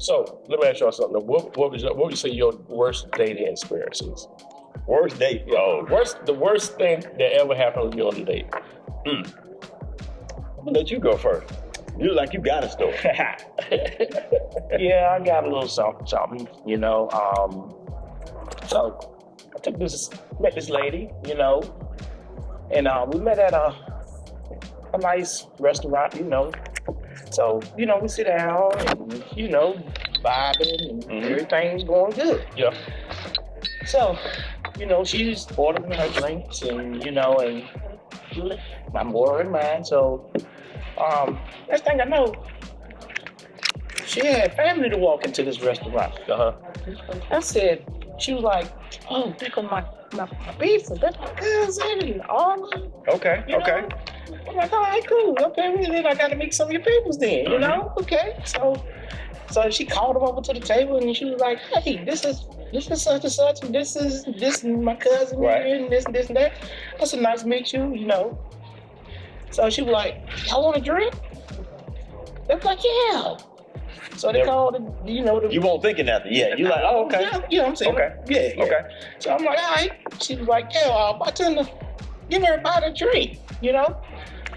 So let me ask y'all something. What would you say your worst dating experiences? Worst date? Oh, the worst thing that ever happened with you on the date. I'm gonna let you go first. You look like you got a story. Yeah, I got a little something, you know. So I met this lady, you know, and we met at a nice restaurant, you know. So, you know, we sit down and, you know, vibing and everything's going good. Yeah. So, you know, she's ordering her drinks and, you know, and I'm ordering mine. So, next thing I know, she had family to walk into this restaurant. I said, she was like, oh, think of my pizza. That's my cousin and all of them. Okay. You know? I'm like, all right, cool. Okay, well, then I got to meet some of your peoples then, you know? Okay, so she called them over to the table and she was like, hey, this is such and such, and this is my cousin Right. here, and this and that. That's a nice to meet you, you know. So she was like, y'all want a drink? They was like, yeah. So they called it, you know. You won't thinking nothing. Yeah, you like, oh, okay. Yeah, you know what I'm saying? Okay. Yeah. Okay. So I'm like, all right. She was like, yeah, bartender, give everybody a drink, you know?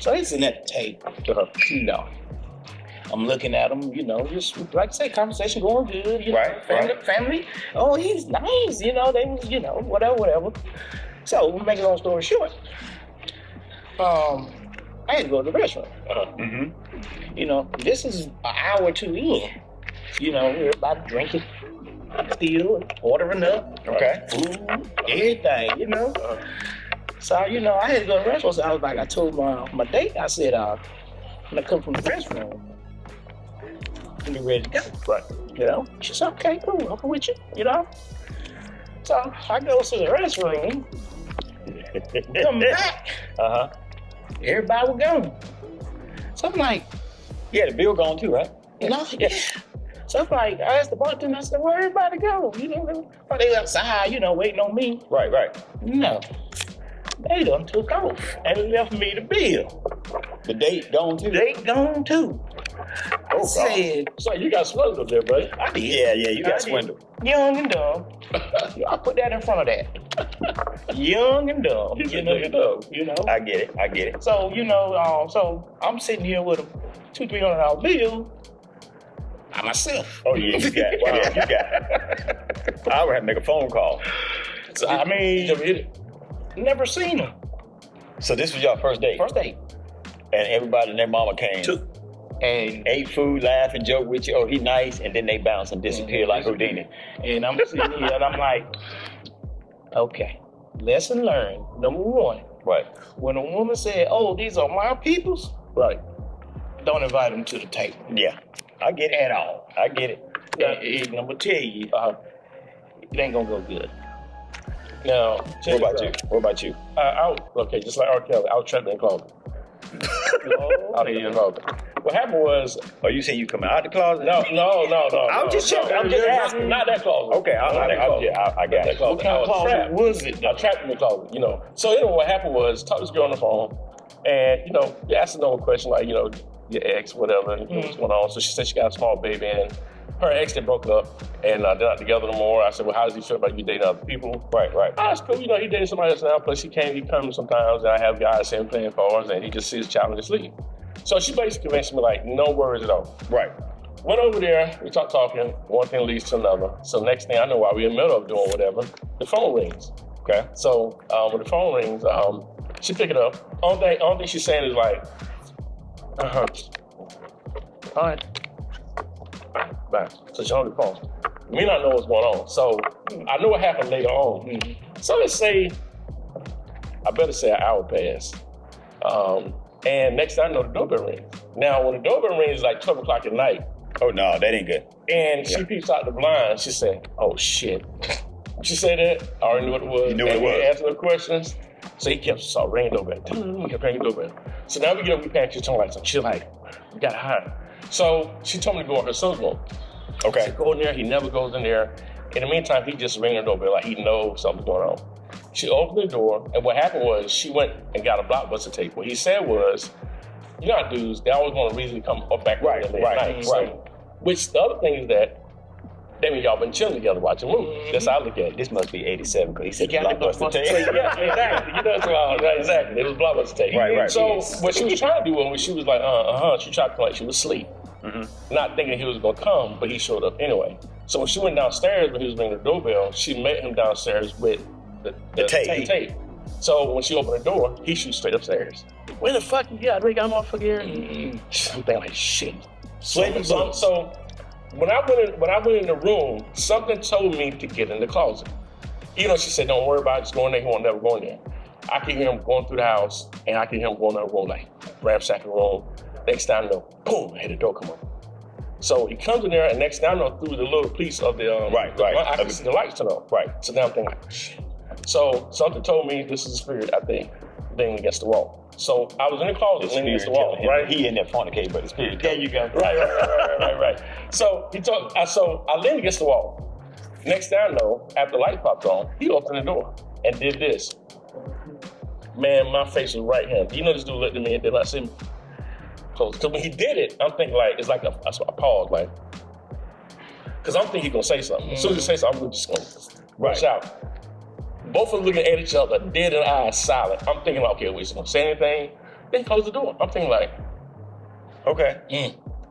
So he's sitting at the table, you know. I'm looking at him, you know, just like I say, conversation going good, you know, family. Oh, he's nice, you know, they was, you know, whatever. So we'll make a long story short. I had to go to the restaurant. You know, this is an hour or two in. You know, everybody drinking, still ordering up. Okay. Food, everything, you know. So, you know, I had to go to the restaurant. So I was like, I told my date, I said, when I come from the restroom, I'm ready to go. Right. You know? She said, okay, cool, I'm with you, you know? So I go to the restroom, come back, everybody was gone. So I'm like, yeah, the bill gone too, right? you know, yeah. So I'm like, I asked the bartender, I said, where everybody go? You know, they outside, you know, waiting on me. Right. No. They done took off and left me the bill. The date gone too? They gone too. I said, so you got swindled up there, buddy. I did. Yeah, you got swindled. Young and dumb. I put that in front of that. Young and dumb. You know. I get it. So, you know, so I'm sitting here with a $200-$300 bill by myself. Oh yeah, you got it. I would have to make a phone call. So, I mean, never seen him. So this was your first date? First date. And everybody and their mama came. And ate food, laugh, and joke with you. Oh, he nice. And then they bounce and disappear like Houdini. And I'm sitting here and I'm like, okay, lesson learned. Number one. Right. When a woman said, oh, these are my peoples, Right. don't invite them to the table. Yeah. I get it. At all. I get it. And I'm going to tell you, it ain't going to go good. Now, What about you? Okay, just like R. Kelly, I was trapped in the closet. Out here in the closet. What happened was, Oh, you saying you coming out the closet? no. I'm just checking. I'm just asking. Not that closet. Okay, I got That it. closet. What kind of closet was it? I trapped in the closet, you know. So anyway, what happened was, talked to this girl on the phone, and you know, you asked her a question like, you know, your ex, whatever, and what's going on. So she said she got a small baby, and her ex, they broke up, and they're not together no more. I said, well, how does he feel about you dating other people? Right. Oh, it's cool. You know, he dating somebody else now. Plus, he comes sometimes, and I have guys saying playing cards, and he just sees a child and sleep. So she basically convinced me, like, no worries at all. Right. Went over there, we started talking, one thing leads to another. So next thing I know, while we're in the middle of doing whatever, the phone rings. Okay. So when the phone rings, she pick it up. Only thing she's saying is like, all right. Bye. So she hung the phone. Me not know what's going on. So I know what happened later on. So let's say, I better say an hour passed. And next thing I know, the doorbell rings. Now, when the doorbell rings, it's like 12 o'clock at night. Oh, no, that ain't good. And she peeps out the blind. She said, oh, shit. She said that. I already knew what it was. You knew what it and was. we answered the questions. So he kept ringing doorbell. Kept ringing doorbell. So now we get up, we panic. She's talking like, she's like, we got to hide. So she told me to go in her son's room. Okay. So go in there. He never goes in there. In the meantime, he just ringing the doorbell like he knows something's going on. She opened the door, and what happened was she went and got a Blockbuster tape. What he said was, you know how dudes, they always want to reasonably come up back at night. Right. So Which the other thing is that y'all been chilling together watching movies. That's how I look at it. This must be 87 because he said Blockbuster Blockbuster tape. tape. Yeah, exactly. You know what I'm talking about, right? Exactly. It was Blockbuster tape. Right. So what she was trying to do was she was like, she tried to play like she was asleep. Not thinking he was gonna come, but he showed up anyway. So when she went downstairs when he was ringing the doorbell, she met him downstairs with the tape. So when she opened the door, he shoots straight upstairs. Where the fuck you got? We got a motherfucker here. I'm thinking like shit. So when I went in the room, something told me to get in the closet. You know, she said, "Don't worry about it. Just go in there. He won't never go in there." I can hear him going through the house, and I can hear him going in the room, like ransacking the room. Next time I know, boom, I hear the door come up. So he comes in there, and next time I know, through the little piece of the I can see the lights turn on. Right. So now I'm thinking, like, shit. So something told me this is a spirit, I think, leaning against the wall. So I was in the closet, leaning against the wall, right? He in there fornicating, but the spirit. There you go. Right. So so I leaned against the wall. Next thing I know, after the light popped on, he opened the door and did this. Man, my face was right here. You know this dude looked at me and did not see me close. Because when he did it, I'm thinking like, it's like I paused, like, because I'm thinking he's gonna say something. As soon as he says something, I'm just gonna rush out. Both of them looking at each other, dead in the eyes, silent. I'm thinking like, okay, he's gonna say anything. Then he closed the door. I'm thinking like, okay.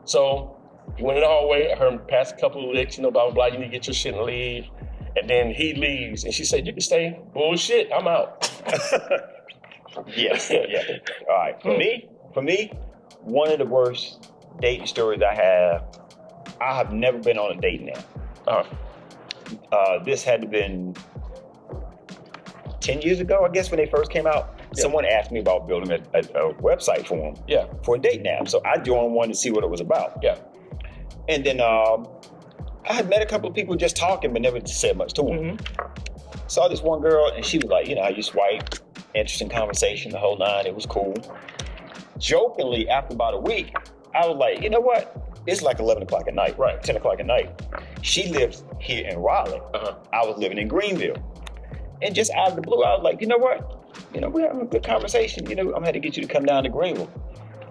So he went in the hallway. I heard him pass a couple of licks, blah, blah, blah. You need to get your shit and leave. And then he leaves. And she said, you can stay. Bullshit, I'm out. Yeah. All right. For me, one of the worst dating stories I have never been on a date now. This had to been 10 years ago, I guess, when they first came out. Yeah. Someone asked me about building a website for them. Yeah. For a date nap. So I joined one to see what it was about. Yeah. And then I had met a couple of people just talking, but never said much to them. Saw this one girl, and she was like, you know how you swipe, interesting conversation, the whole nine. It was cool. Jokingly, after about a week, I was like, you know what? It's like 11 o'clock at night, right? 10 o'clock at night. She lives here in Raleigh. I was living in Greenville. And just out of the blue, I was like, you know what? You know, we're having a good conversation. You know, I'm going to have to get you to come down to Greenville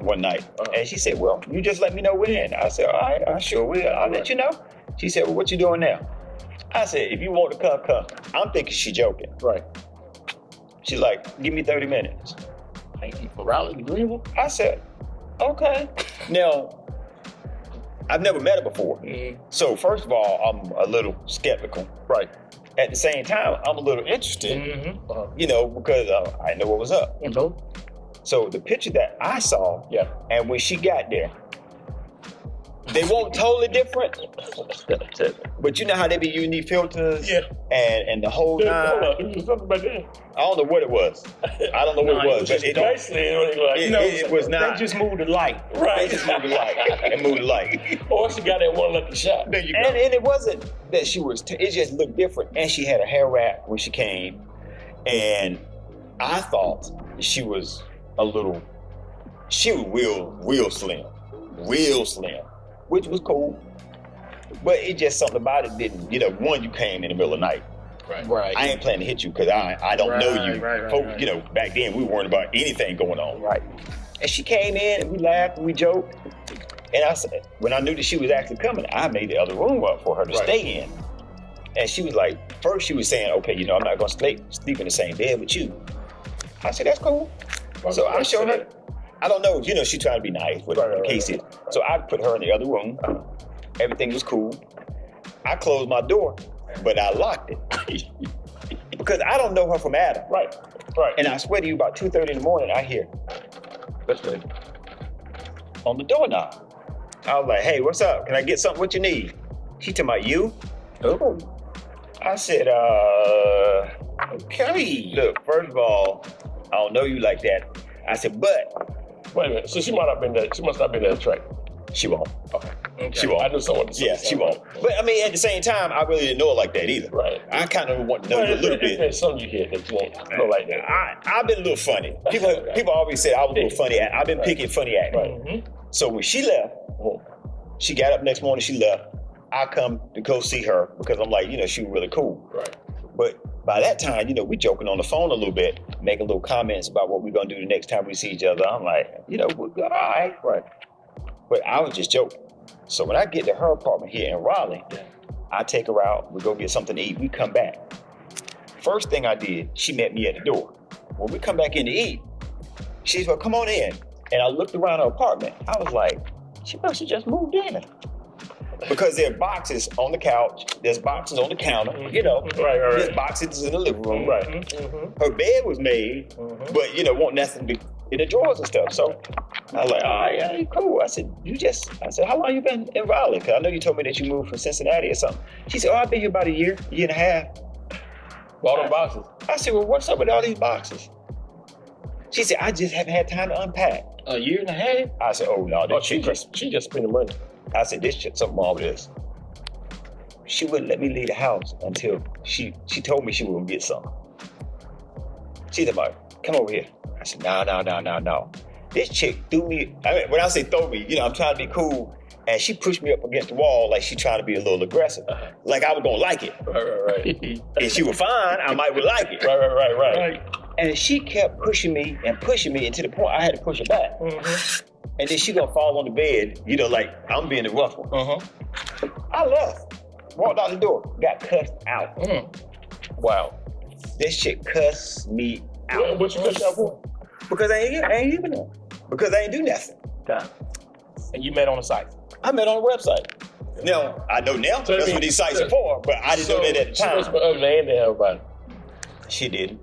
one night. And she said, well, you just let me know when. I said, all right, I sure will. I'll let you know. She said, well, what you doing now? I said, if you want to come, come. I'm thinking she joking. Right. She's like, give me 30 minutes. For Raleigh to Greenville? I said, okay. Now, I've never met her before. So first of all, I'm a little skeptical. Right. At the same time, I'm a little interested, you know, because I know what was up. So the picture that I saw, and when she got there, they weren't totally different. But you know how they be using these filters? Yeah. And the whole nine. I don't know what it was. I don't know what it was. But it was not. They just moved the light. Right. They just moved the light. And moved the light. Or she got that one lucky shot. There you go. And it wasn't that she was, it just looked different. And she had a hair wrap when she came. And I thought she was real slim. Real slim. Which was cool. But it just something about it didn't, you know, one, you came in the middle of the night. Right. I ain't planning to hit you because I don't know you. Folk, you know, back then we weren't about anything going on. Right. And she came in and we laughed and we joked. And I said, when I knew that she was actually coming, I made the other room up for her to stay in. And she was like, first she was saying, okay, you know, I'm not gonna sleep in the same bed with you. I said, that's cool. So I showed her. I don't know, you know, she tried to be nice with her in case it. So I put her in the other room. Everything was cool. I closed my door, but I locked it. Because I don't know her from Adam. Right. And I swear to you, about 2:30 in the morning, I hear on the doorknob. I was like, hey, what's up? Can I get something? What you need? She talking about you? Oh. I said, okay. Look, first of all, I don't know you like that. I said, but. Wait a minute. So she must not have been that attractive. She won't. Okay. She won't. I knew someone. Yeah, she won't. But I mean, at the same time, I really didn't know her like that either. Right. I kind of want to know you a little bit. There's some you hear that you won't know like that. I've been a little funny. People always say I was a little funny. I've been picking funny acting. Right. So when she left, she got up next morning. She left. I come to go see her because I'm like, you know, she was really cool. Right. But by that time, you know, we joking on the phone a little bit, making little comments about what we're gonna do the next time we see each other. I'm like, you know, we're all right. Right. But I was just joking. So when I get to her apartment here in Raleigh, I take her out, we go get something to eat, we come back. First thing I did, she met me at the door. When we come back in to eat, she's like, come on in. And I looked around her apartment. I was like, she must have just moved in. Because there are boxes on the couch, there's boxes on the counter, you know. There's boxes in the living room. Her bed was made, but you know, want nothing in the drawers and stuff. So I was like, all right, yeah, cool. I said, how long you been in Raleigh? Because I know you told me that you moved from Cincinnati or something. She said, I've been here about a year and a half. All them boxes. I said, well, what's up with all these boxes? She said, I just haven't had time to unpack. A year and a half? I said, oh no, she just spending money. I said, this shit, something wrong with this. She wouldn't let me leave the house until she told me she would get some. She said, come over here. I said, no. This chick threw me, I mean, when I say throw me, you know, I'm trying to be cool, and she pushed me up against the wall like she trying to be a little aggressive. Like I was gonna like it. Right. If she was fine, I might would like it. Right. And she kept pushing me and to the point I had to push her back. And then she gonna fall on the bed, you know, like I'm being the rough one. I left, walked out the door, got cussed out. Wow. This chick cussed me out. What you cussed out for? Because I ain't even there. Because I ain't do nothing. And you met on the site? I met on a website. Now, I know now So that's what these sites are for, but I didn't know that at the She must time. be ugly and to everybody. She didn't.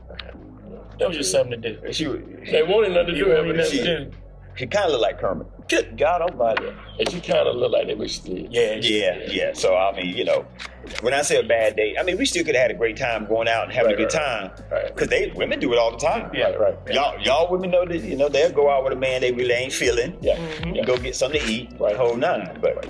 That was just something to do. They wanted nothing to do with it. She kind of looked like Kermit. Good God Almighty. And she kind of looked like that, but she did. Yeah. So, I mean, you know, when I say a bad date, I mean, we still could have had a great time going out and having a good time. Because women do it all the time. Yeah, right. Y'all women know that, you know, they'll go out with a man they really ain't feeling. Yeah. Go get something to eat, whole nine. But